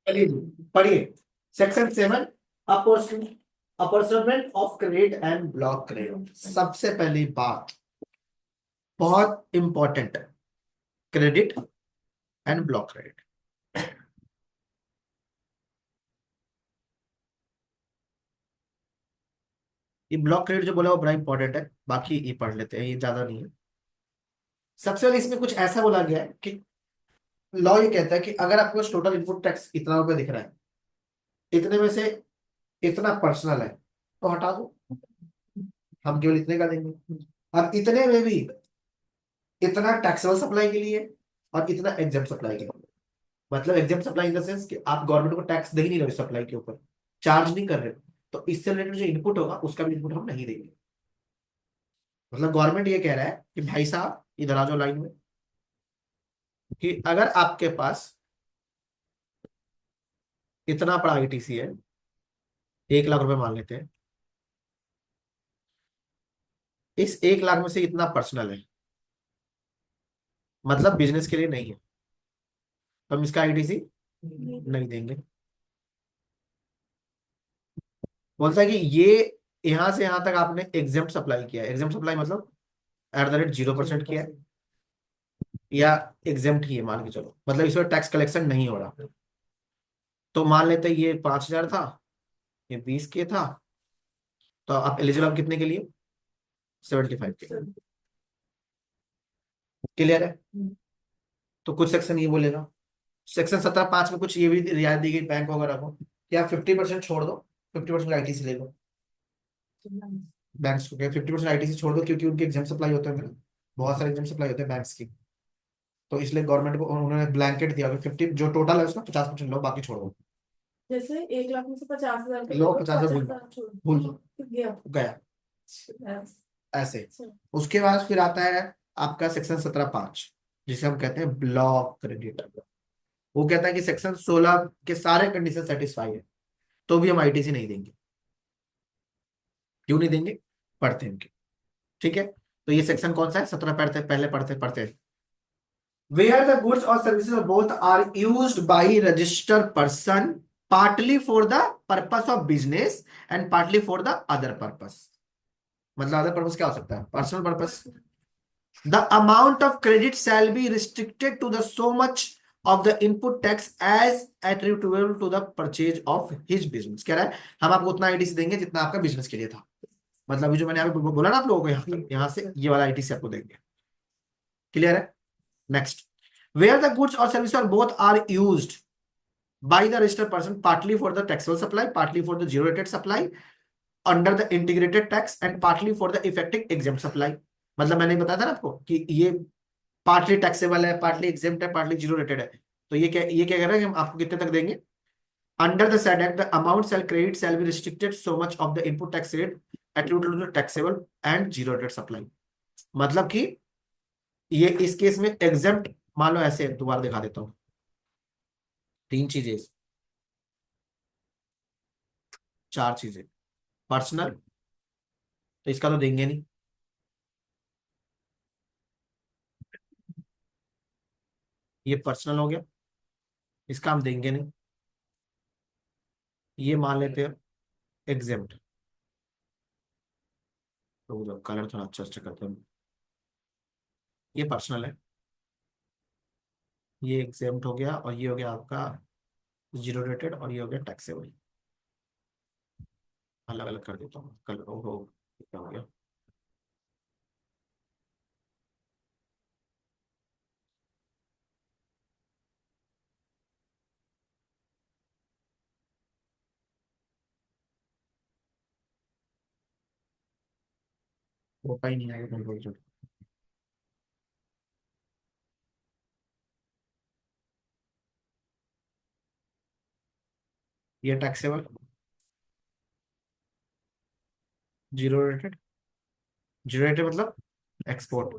चलिए जी पढ़िए। Section 7, apportionment of credit and block credit. सबसे पहली बात, बहुत important, credit and block credit. ये ब्लॉक क्रेडिट जो बोला वो बड़ा इंपॉर्टेंट है, बाकी ये पढ़ लेते हैं, ये ज्यादा नहीं है। सबसे पहले इसमें कुछ ऐसा बोला गया है कि लॉ ये कहता है कि अगर आपके पास टोटल इनपुट टैक्स इतना रुपए दिख रहा है, इतने में से इतना पर्सनल है तो हटा दो, हम केवल इतने का देंगे। अब इतने में भी इतना टैक्सेबल सप्लाई के लिए और इतना एग्जाम सप्लाई के लिए। मतलब exempt supply in the sense कि आप गवर्नमेंट को टैक्स दे ही नहीं रहे सप्लाई के ऊपर, चार्ज नहीं कर रहे, तो इससे रिलेटेड जो इनपुट होगा उसका भी इनपुट हम नहीं देंगे। मतलब गवर्नमेंट ये कह रहा है कि भाई साहब इधर आ जाओ लाइन में, कि अगर आपके पास इतना बड़ा आईटीसी है, 1 लाख रुपए मान लेते हैं, इस 1 लाख में से इतना पर्सनल है, मतलब बिजनेस के लिए नहीं है, तो हम इसका आईटीसी नहीं देंगे। बोलता है कि ये यहां से यहां तक आपने एग्जाम सप्लाई किया है, एग्जाम सप्लाई मतलब @0% किया है, या एग्जेम्प्ट ही है मान के चलो, मतलब इसमें टैक्स कलेक्शन नहीं हो रहा। तो मान लेते हैं ये 5,000 था, ये 20 के था, तो आप एलिजिबल आप कितने के लिए, 75 के। क्लियर है। तो कुछ सेक्शन ये बोलेगा, सेक्शन 17(5) में कुछ ये भी रियायत दी गई बैंक वगैरह को कि आप 50% छोड़ दो, 50% आईटीसी ले लो। बैंक्स को 50% आईटीसी छोड़ दो, क्योंकि उनके एग्जाम सप्लाई होते हैं, बहुत सारे एग्जाम सप्लाई होते हैं बैंक्स की। तो इसलिए गवर्नमेंट को उन्होंने ब्लैंकेट दिया कि 50 जो टोटल है उसका 50% लो, बाकी छोड़ दो। जैसे 1 लाख में से 50,000 लो 50 भूल, 50,000 छोड़ भूल दो, गया। गया बस। ऐसे। अच्छा। उसके बाद फिर आता है आपका सेक्शन 17(5), जिसे हम कहते हैं ब्लॉक क्रेडिट। वो कहता है कि सेक्शन 16 के सारे कंडीशन सेटिस्फाई है, तो भी हम आईटीसी नहीं देंगे। क्यों नहीं देंगे, पढ़ते हैं उनके। ठीक है, तो ये सेक्शन कौन सा है, 17 पढ़ते पहले पढ़ते पढ़ते वेयर द गुड्स और services both are used by registered person partly for the purpose of business and partly for the other purpose. मतलब अदर पर्पस क्या हो सकता है, personal purpose. The amount of credit shall be restricted to the so much of the input tax as attributable to the purchase of his business। कह रहा है हम आपको उतना आईटीसी देंगे जितना आपका बिजनेस के लिए था। मतलब ये जो मैंने अभी बोला ना आप लोगों को, यहाँ से ये वाला आईटीसी आपको देंगे। क्लियर है। नेक्स्ट, वेयर द गुड्स और service are both are used by the registered person partly for the taxable supply, partly for the zero rated supply under the integrated tax and partly for the effective exempt supply। मतलब मैंने बताया था ना आपको कि ये partly taxable है, partly exempt है, पार्टली जीरो रेटेड है। तो ये क्या कह रहा है कि हम आपको कितने तक देंगे, under the said act the amount shall credit shall be restricted so much of the input tax rate attributable to taxable and zero rated supply. मतलब कि ये इस केस में एग्जेम्प्ट, मान लो ऐसे दोबारा दिखा देता हूँ, 3 चीजें, 4 चीजें। पर्सनल, तो इसका तो देंगे नहीं, ये पर्सनल हो गया, इसका हम देंगे नहीं। ये मान लेते हैं एग्जेम्प्ट, तो कलर थोड़ा अच्छा अच्छा करते हैं। ये पर्सनल है, ये एग्जेम्प्ट हो गया, और ये हो गया आपका जीरो रेटेड, और ये हो गया टैक्सेबल। अलग अलग कर देता हूँ कलर। ओहो, क्या हो गया, होता ही नहीं आएगा कंट्रोल। ये taxable, zero rated, zero rated मतलब एक्सपोर्ट,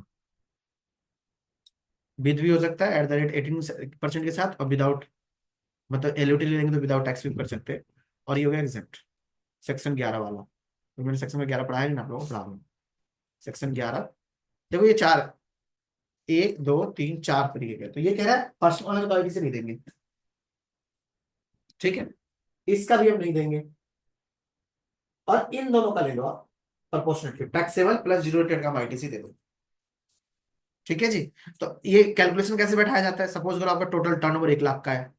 विद भी हो सकता है @18% के साथ, और विदाउट, मतलब एलओटी ले लेंगे तो विदाउट टैक्स भी कर सकते हैं। और ये हो गया एग्जेप्ट, सेक्शन 11 वाला। तो मैंने सेक्शन 11 पढ़ाया नहीं ना आप लोगों को, पढ़ा दूँ। सेक्शन 11, देखो ये चार, 1 2 3 4 तरीके के, तो ये कह रहा है पर्सनल वाले तो आईडी से नहीं देंगे। ठीक है, इसका भी हम नहीं देंगे, और इन दोनों का ले लो आप proportionately, taxable plus zero rated का आईटीसी दे दो। ठीक है जी। तो ये कैलकुलेशन कैसे बैठाया जाता है, सपोज करो आपका टोटल टर्नओवर 1 लाख का है,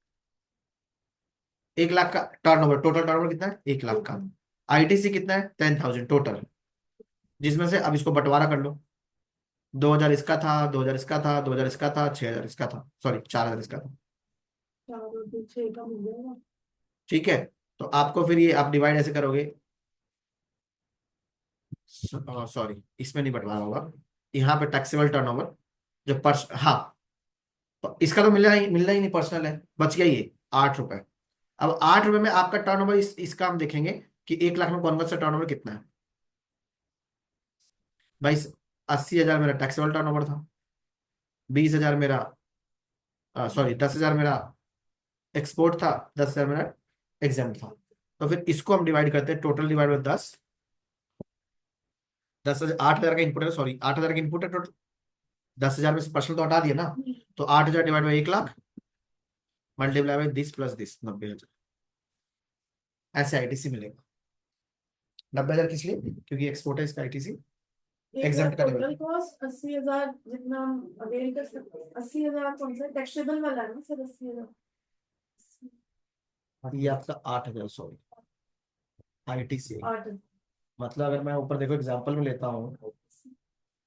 1 लाख का टर्नओवर, टोटल टर्नओवर कितना है 1 लाख का, आईटीसी कितना है 10,000 टोटल, जिसमें से अब इसको बंटवारा कर लो, 2,000 इसका था, 2,000 इसका था, 2,000 इसका था, 6,000 इसका था, सॉरी 4,000 इसका था। 4 और 6 का मिल जाएगा। ठीक है, तो आपको फिर ये आप डिवाइड ऐसे करोगे, सॉरी इसमें नहीं बंटवारा होगा, यहाँ पे टैक्सेबल टर्नओवर जो पर्स, हाँ, तो इसका तो मिलना ही नहीं, पर्सनल है, बच गया ये 8 रुपए। अब 8 रुपए में आपका टर्नओवर, इसका हम देखेंगे कि 1 लाख में कौन कौन सा टर्नओवर कितना है। भाई 80,000 मेरा टैक्सेबल टर्नओवर था, 20,000 मेरा, सॉरी 10,000 मेरा एक्सपोर्ट था, 10,000 मेरा एग्जाम था। तो फिर इसको हम डिवाइड करते हैं, टोटल डिवाइड बाय 10, 10,000, 8,000 का इनपुट है, सॉरी 8,000 का इनपुट है टोटल, 10,000 में से पर्सनल तो हटा दिया ना, तो 8,000 divide by 1 lakh multiply by this plus this, 90,000, ऐसे आईटीसी मिलेगा। 90,000 किस लिए, क्योंकि एक्सपोर्ट है इसका आईटीसी, 1 लाख एग्जाम्प्ट का टोटल लेवल। कॉस्ट, 80,000 जितना हम अवेल कर सकते हैं। 80,000 कौन सा टैक्सेबल वाला है ना सर? 80,000। ये आपका 8,000, सॉरी आईटीसी, 8। मतलब अगर मैं ऊपर देखो एग्जांपल में लेता हूँ,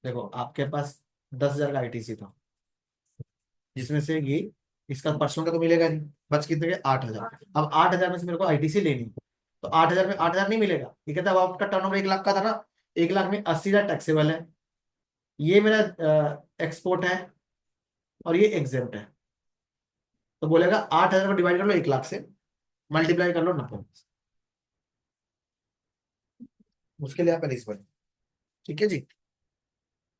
देखो आपके पास 10,000 का आईटीसी था, जिसमें से ये इसका पर्सनल का तो मिलेगा नहीं, बच कितने के 8,000। अब 8,000 में से मेरे को आईटीसी लेनी है, तो 8,000 में 8,000 नहीं मिलेगा, ये कहता है अब आपका टर्नओवर 1 लाख का था ना, 1 लाख में 80,000 टैक्सेबल है, ये मेरा एक्सपोर्ट है, और ये एग्जेम्प्ट है, तो बोलेगा 8,000 को डिवाइड कर लो 1 लाख से, मल्टीप्लाई कर लो 90, उसके लिए आप एलिजिबल। ठीक है जी।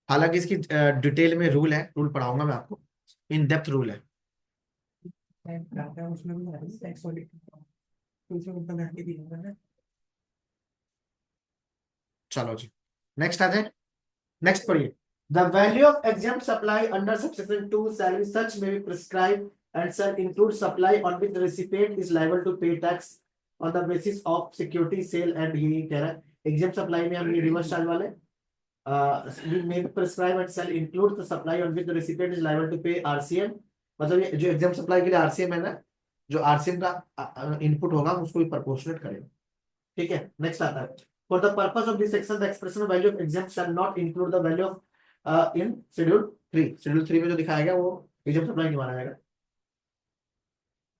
हालांकि इसकी डिटेल में रूल है, रूल पढ़ाऊंगा मैं आपको, इन डेप्थ रूल है। उसमें भी टैक्स ऑडिट बना के दिया है। चलो जी, नेक्स्ट आते हैं, नेक्स्ट पढ़िए। The value of exempt supply under subsection 2 shall be such may be prescribe and shall include supply on which the recipient is liable to pay tax on the basis of security sale, and ये कह रहा है exempt supply में हम reverse charge वाले may prescribe and shall include the supply on which the recipient is liable to pay RCM, मतलब ये जो एग्जाम सप्लाई के लिए आरसीएम है ना, जो आरसीएम का इनपुट होगा उसको भी प्रोपोर्शनेट करेगा। ठीक है, नेक्स्ट आता है, for the purpose of this section the expression value of exam shall not include the value of in schedule 3, schedule 3 में जो दिखाया गया वो एग्जाम सप्लाई नहीं माना जाएगा।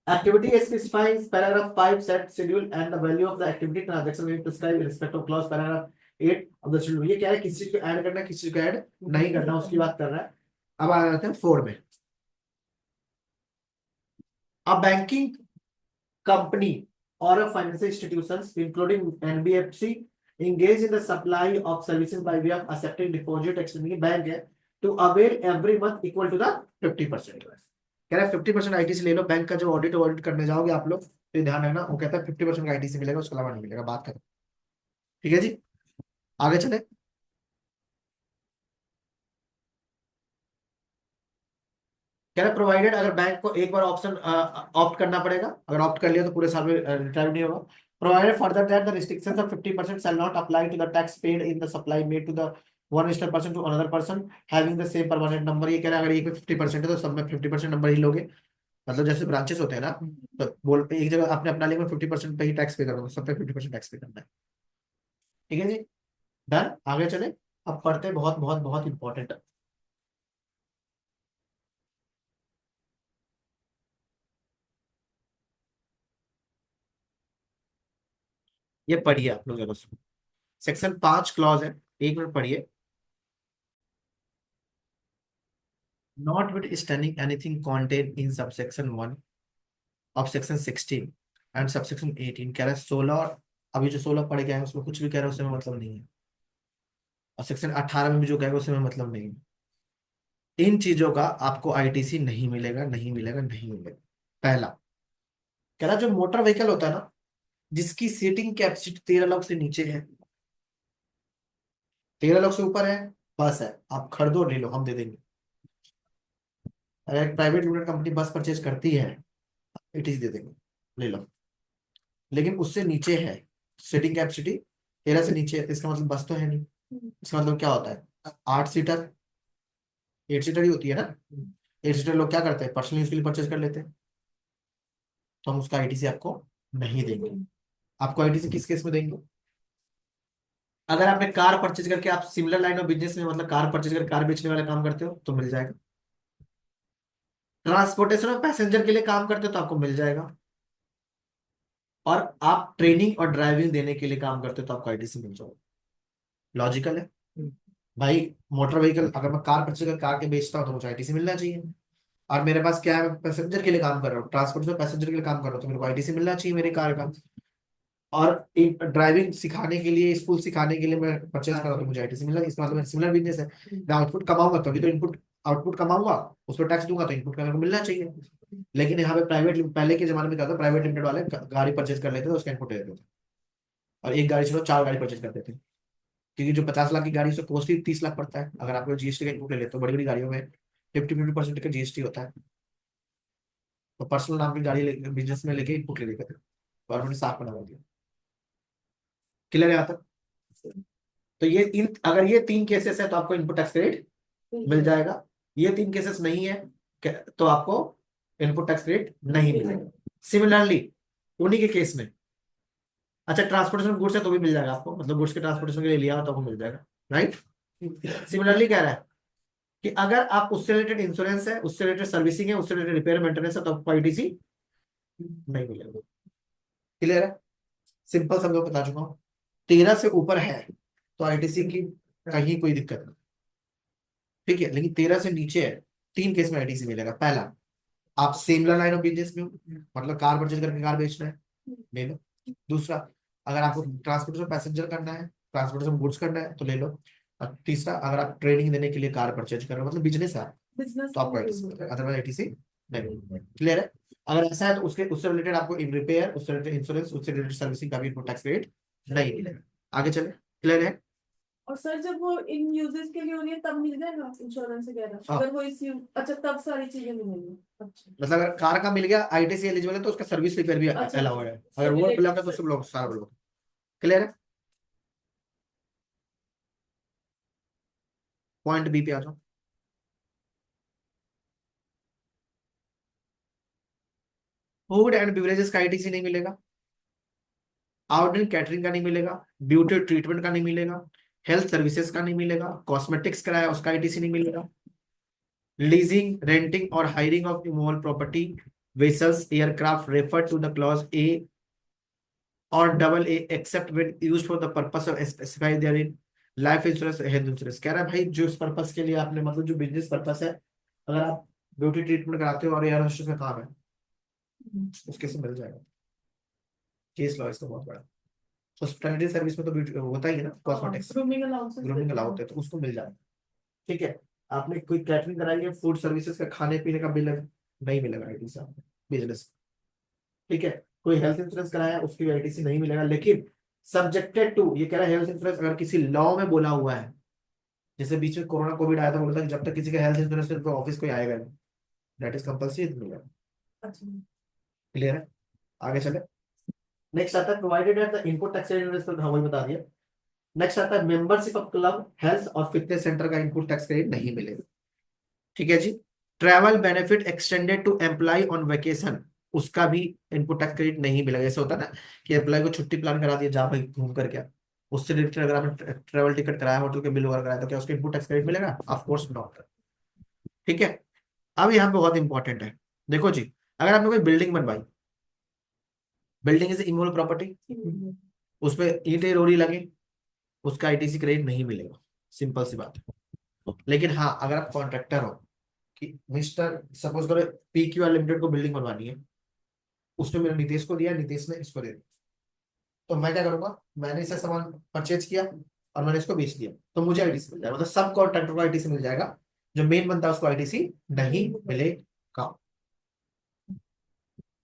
Activity specifies paragraph 5 set schedule and the value of the activity transaction will be prescribed in respect of clause paragraph 8 of the schedule। ये क्या है, किसी चीज को ऐड करना किसी चीज को ऐड नहीं करना, उसकी बात कर रहा है। अब आ जाते हैं 4 में। A banking company or a financial institutions including NBFC engage in the supply of services by way of accepting deposit extending bank है to avail every month equal to the 50%। कह रहा है 50% आईटीसी ले लो, बैंक का जो audit करने जाओगे आप लोग तो ध्यान रखना, वो कहता है 50% का आईटीसी मिलेगा, उसके अलावा नहीं मिलेगा, बात करें। ठीक है जी, आगे चले। कह रहा है प्रोवाइडेड, अगर बैंक को एक बार ऑप्शन ऑप्ट करना पड़ेगा, अगर ऑप्ट कर लिया तो पूरे साल में रिटर्न नहीं होगा। Provided further that the restrictions of 50% shall not apply to the tax paid in the supply made to the one registered person to another person having the same permanent number. ये कह रहा है अगर एक में 50% है तो सब में 50% नंबर ही लोगे, मतलब जैसे ब्रांचेस होते हैं ना, तो बोल एक जगह आपने अपना लिया 50% पे ही टैक्स पे करोगे, सब पे 50% टैक्स पे करना है। ठीक है जी, डन, आगे चले। अब पढ़ते हैं, बहुत बहुत बहुत इंपॉर्टेंट, ये पढ़िए आप लोग जरा सुनो। सेक्शन 5 क्लॉज है, 1 मिनट पढ़िए। Notwithstanding anything contained in subsection 1 of section 16 and subsection 18, कह रहा है 16 और अभी जो 16 पढ़ गया है उसमें कुछ भी कह रहा है उसमें मतलब नहीं है, और सेक्शन 18 में भी जो कहेगा उसमें मतलब नहीं है। इन चीजों का आपको आईटीसी नहीं मिलेगा, नहीं मिलेगा, नहीं मिलेगा। पहला कह रहा है जो मोटर व्हीकल होता है ना, जिसकी सीटिंग कैपेसिटी 13 लोग से नीचे है, 13 लोग से ऊपर है, बस है, आप खरीदो ले लो, हम दे देंगे। अगर एक प्राइवेट लिमिटेड कंपनी बस परचेज करती है, आईटीसी दे देंगे, ले लो। लेकिन उससे नीचे है, सीटिंग कैपेसिटी 13 से नीचे है, तो इसका मतलब बस तो है नहीं। इसका मतलब क्या होता है, 8 सीटर, 8 सीटर ही होती है ना। 8 सीटर लोग क्या करते हैं, पर्सनल यूज के लिए परचेज कर लेते हैं, तो हम उसका आईटीसी आपको नहीं देंगे। आपको आईटीसी किस केस में देंगे, अगर आपने कार परचेज करके, आप सिमिलर लाइन ऑफ बिजनेस में मतलब कार परचेज करके कार बेचने वाला काम करते हो तो मिल जाएगा। ट्रांसपोर्टेशन ऑफ पैसेंजर के लिए काम करते हो तो आपको मिल जाएगा। और आप ट्रेनिंग और ड्राइविंग देने के लिए काम करते हो तो आपको आईटीसी मिल जाएगा। लॉजिकल है भाई। मोटर व्हीकल अगर मैं कार परचेज करके कार के बेचता हूँ तो मुझे आईटीसी मिलना चाहिए। और मेरे पास क्या है, मैं पैसेंजर के लिए काम कर रहा हूँ, ट्रांसपोर्ट में पैसेंजर के लिए काम कर रहा हूँ, तो मेरे को आईटीसी मिलना चाहिए मेरी कार का। और ड्राइविंग सिखाने के लिए, स्कूल सिखाने के लिए मैं परचेज कर रहा हूँ तो मुझे आईटीसी मिल रहा है। इसका मतलब सिमिलर बिजनेस है। मैं आउटपुट कमाऊंगा तभी तो इनपुट, आउटपुट कमाऊंगा उस पर टैक्स दूंगा तो इनपुट का मेरे को मिलना चाहिए। लेकिन यहाँ पे प्राइवेट, पहले के जमाने में क्या था, प्राइवेट लिमिटेड वाले गाड़ी परचेज कर लेते थे, उसका इनपुट दे देते थे, और एक गाड़ी छोड़ो 4 गाड़ी परचेज करते थे। क्योंकि जो 50 लाख की गाड़ी है उसका कॉस्ट ही 30 लाख पड़ता है। अगर आप जीएसटी का इनपुट ले लेते हो, बड़ी बड़ी गाड़ियों में 50-50% का जीएसटी होता है। तो पर्सनल नाम की गाड़ी बिजनेस में लेके इनपुट ले लेते थे, गवर्नमेंट ने साफ बना दिया। क्लियर है यहाँ तक। तो ये अगर ये 3 केसेस है तो आपको इनपुट टैक्स क्रेडिट मिल जाएगा। ये 3 केसेस नहीं है तो आपको इनपुट टैक्स क्रेडिट नहीं मिलेगा। सिमिलरली उन्हीं के केस में, अच्छा ट्रांसपोर्टेशन गुड्स है तो भी मिल जाएगा आपको, मतलब गुड्स के ट्रांसपोर्टेशन के लिए लिया हो तो आपको मिल जाएगा, राइट। सिमिलरली कह रहा है कि अगर आप उससे रिलेटेड इंश्योरेंस है, उससे रिलेटेड सर्विसिंग है, उससे रिलेटेड रिपेयर मेंटेनेंस है तो आपको आईटीसी नहीं मिलेगा। क्लियर है, सिंपल समझो, बता चुका हूँ। 13 से ऊपर है तो आईटीसी की कहीं कोई दिक्कत नहीं, ठीक है। लेकिन 13 से नीचे है, 3 केस में आईटीसी मिलेगा। पहला, आप सिमिलर लाइन ऑफ बिजनेस में हो, मतलब कार परचेज करके कार बेचना है, ले लो। दूसरा, अगर आपको ट्रांसपोर्टेशन पैसेंजर करना है, ट्रांसपोर्टेशन गुड्स करना है तो ले लो। और तीसरा, अगर आप ट्रेनिंग देने के लिए कार परचेज कर रहे हो, मतलब बिजनेस है बिजनेस तो आपको आईटीसी मिलेगा, अदरवाइज आईटीसी नहीं। क्लियर है। अगर ऐसा है तो उसके उससे रिलेटेड आपको इन रिपेयर, उससे रिलेटेड इंश्योरेंस, उससे रिलेटेड सर्विसिंग का भी इनपुट टैक्स क्रेडिट नहीं मिलेगा। आगे चले, क्लियर है। और सर जब वो इन यूजेस के लिए हो रही है तब मिल जाएगा इंश्योरेंस वगैरह, हाँ, अगर वो इस अच्छा तब सारी चीजें मिलेंगी। अच्छा मतलब अगर कार का मिल गया आईटीसी एलिजिबल है तो उसका सर्विस रिपेयर भी अच्छा अलाउड है, अगर सभी वो रेट मिला तो सब लोग सारा लोग। क्लियर है। पॉइंट बी पे आ जाओ। फूड एंड बिवरेजेस का आईटीसी नहीं मिलेगा, आउट एंड कैटरिंग का नहीं मिलेगा, ब्यूटी ट्रीटमेंट का नहीं मिलेगा, हेल्थ सर्विसेज का नहीं मिलेगा, कॉस्मेटिक्स का है उसका आईटीसी नहीं मिलेगा, लीजिंग, रेंटिंग और hiring of immovable property, vessels, aircraft refer to the clause A और double A except when used for the purpose of specified therein. Life insurance, health insurance कह रहा है भाई जो इस पर्पस के लिए आपने, मतलब जो बिजनेस पर्पस है, अगर आप ब्यूटी ट्रीटमेंट कराते हो और एयर होस्टेस का काम है, उसके से मिल जाएगा। केस लॉ इसका बहुत बड़ा। हॉस्पिटैलिटी सर्विस में तो beauty होता ही है ना, cosmetics, grooming allowances grooming allow होते हैं तो उसको मिल जाएगा। ठीक है। आपने कोई कैटरिंग कराई है, फूड सर्विसेज का खाने पीने का बिल है, नहीं मिलेगा आईटीसी आपको बिजनेस। ठीक है। कोई हेल्थ इंश्योरेंस कराया है, उसकी आईटीसी नहीं मिलेगा, लेकिन सब्जेक्टेड टू, ये कह रहा है हेल्थ इंश्योरेंस अगर किसी लॉ में बोला हुआ है, जैसे बीच में कोरोना कोविड आया था, बोला था कि जब तक किसी का हेल्थ इंश्योरेंस है तो ऑफिस कोई आएगा नहीं, दैट इज कंपल्सरी मिलेगा। अच्छा क्लियर है। आगे चले। नेक्स्ट आता है provided at the input tax rate, हाँ वही बता दिया। नेक्स्ट आता है मेंबरशिप ऑफ क्लब, हेल्थ और फिटनेस सेंटर का इनपुट टैक्स क्रेडिट नहीं मिलेगा। ठीक है जी। Travel benefit extended to employee on vacation, उसका भी इनपुट टैक्स क्रेडिट नहीं मिलेगा। जैसे होता है ना कि एम्प्लॉय को छुट्टी प्लान करा दिया, जा भाई घूम कर क्या, उससे रिलेटेड अगर आपने ट्रैवल टिकट कराया, होटल के बिल वगैरह कराया, तो क्या उसका इनपुट टैक्स क्रेडिट मिलेगा? Of course not. ठीक है। अब यहाँ पे बहुत इंपॉर्टेंट है, देखो जी, अगर आपने कोई बिल्डिंग बनवाई, बिल्डिंग इज इमूवेबल प्रॉपर्टी, उसपे ईंटें रोड़ी लगे, उसका आईटीसी क्रेडिट नहीं मिलेगा, सिंपल सी बात है। लेकिन हाँ, अगर आप कॉन्ट्रैक्टर हो कि मिस्टर सपोज करो पीक्यूआर लिमिटेड को बिल्डिंग बनवानी है, उसने मेरे नितेश को दिया, नितेश ने इसको दे दिया, तो मैं क्या करूंगा, मैंने इसे सामान परचेज किया और मैंने इसको बेच दिया, तो मुझे आईटीसी मिल जाएगा, मतलब सब कॉन्ट्रैक्टर को आईटीसी मिल जाएगा, जो मेन बनता है उसको आईटीसी नहीं मिलेगा।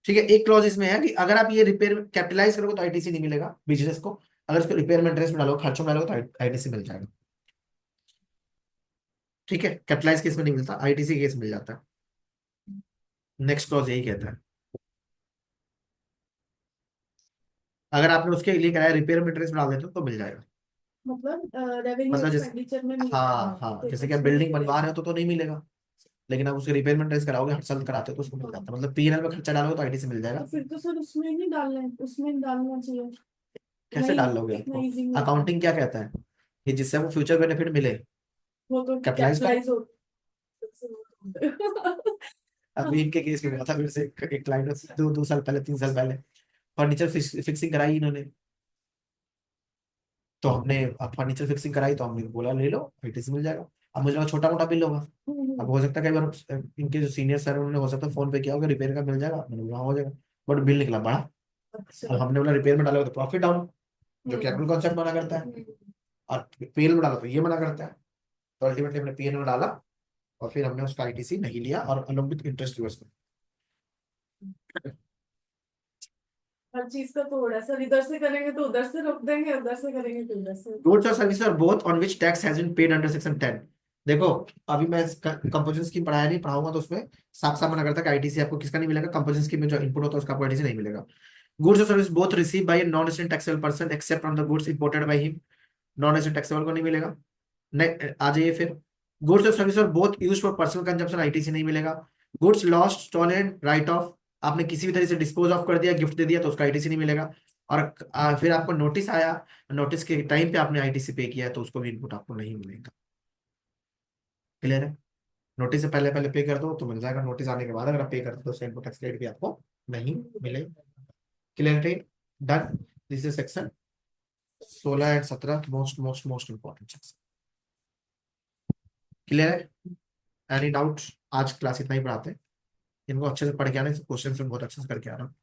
ठीक है। एक क्लॉज इसमें है कि अगर आप ये रिपेयर कैपिटलाइज करोगे तो आईटीसी नहीं मिलेगा बिजनेस को, अगर इसको रिपेयर मेंटेनेंस में डालो, खर्चों में डालोगे तो आईटीसी मिल जाएगा। ठीक है। कैपिटलाइज केस में नहीं मिलता, आईटीसी केस मिल जाता है। नेक्स्ट क्लॉज यही कहता है। अगर आपने उसके लिए कराया रिपेयर में इंटरेस्ट डाल देते हो तो मिल जाएगा। मतलब रेवेन्यू मतलब जैसे, एक्सपेंडिचर में मिल हाँ हाँ, जैसे कि आप उसमें बिल्डिंग मिलेगा। बनवा रहे हो तो नहीं मिलेगा, लेकिन आप उसके रिपेयर में इंटरेस्ट कराओगे, हर साल कराते हो तो उसको मिल जाता है। मतलब पीएनएल में खर्चा डालोगे तो आईटी से मिल तो जाएगा। फिर तो सर उसमें नहीं डालना है, उसमें डालना चाहिए। कैसे नहीं, डाल लोगे इतना आपको? इजी नहीं होता। अकाउंटिंग क्या कहता है कि जिससे आपको फ्यूचर बेनिफिट मिले वो तो कैपिटलाइज करो। कैपिटलाइज हो। अभी इनके केस में हुआ था मेरे से, एक क्लाइंट, 2 साल पहले 3 साल पहले फर्नीचर फिक्सिंग कराई इन्होंने, तो हमने अब फर्नीचर फिक्सिंग कराई तो हमने बोला ले लो आईटी से मिल जाएगा। अब मुझे लगा छोटा मोटा बिल होगा, अब हो सकता है कई बार इनके जो सीनियर सर उन्होंने हो सकता है फोन पे किया होगा रिपेयर का मिल जाएगा, मैंने बोला हाँ, हो जाएगा, बट बिल निकला बड़ा। अब अच्छा। हमने बोला रिपेयर में डालोगे तो प्रॉफिट डाउन, जो कैपिटल कॉन्सेप्ट मना करता है, और पीएल में डालो तो ये मना करता है। तो अल्टीमेटली हमने पीएल में डाला और फिर हमने उसका आईटीसी नहीं लिया और अलॉन्ग विद इंटरेस्ट रिवर्स कर। हर चीज का तो है सर, इधर से करेंगे तो उधर से रोक देंगे, उधर से करेंगे तो उधर से। गुड्स और service are both on which tax has been paid under section 10। देखो, अभी मैं कंपोजिशन स्कीम पढ़ाया नहीं, पढ़ाऊंगा तो उसमें साफ साफ मना करता है कि आईटीसी आपको किसका नहीं मिलेगा, कंपोजिशन स्कीम में जो इनपुट होता है उसका आपको आईटीसी नहीं मिलेगा। गुड्स और service both receive by non resident taxable person except on the goods imported by him. Non resident taxable को नहीं मिलेगा। नहीं, आ जाइए फिर। गुड्स और service are both used for personal consumption, ITC नहीं मिलेगा। Goods lost stolen write off, आपने किसी भी तरह से डिस्पोज ऑफ कर दिया, गिफ्ट दे दिया तो उसका आईटीसी नहीं मिलेगा। और फिर आपको नोटिस आया, नोटिस के टाइम पे आपने आईटीसी पे किया है तो उसको भी इनपुट आपको नहीं मिलेगा। क्लियर है? नोटिस से पहले पहले पे कर दो तो मिल जाएगा, नोटिस आने के बाद अगर आप पे करते हो तो उसका इनपुट टैक्स क्रेडिट भी आपको नहीं मिलेगा। क्लियर है? Done. This is section 16 and 17 most most most important section. Clear है? Any doubt? आज क्लास इतना ही पढ़ाते हैं, इनको अच्छे से पढ़ के आने, क्वेश्चन से बहुत अच्छे से करके आना।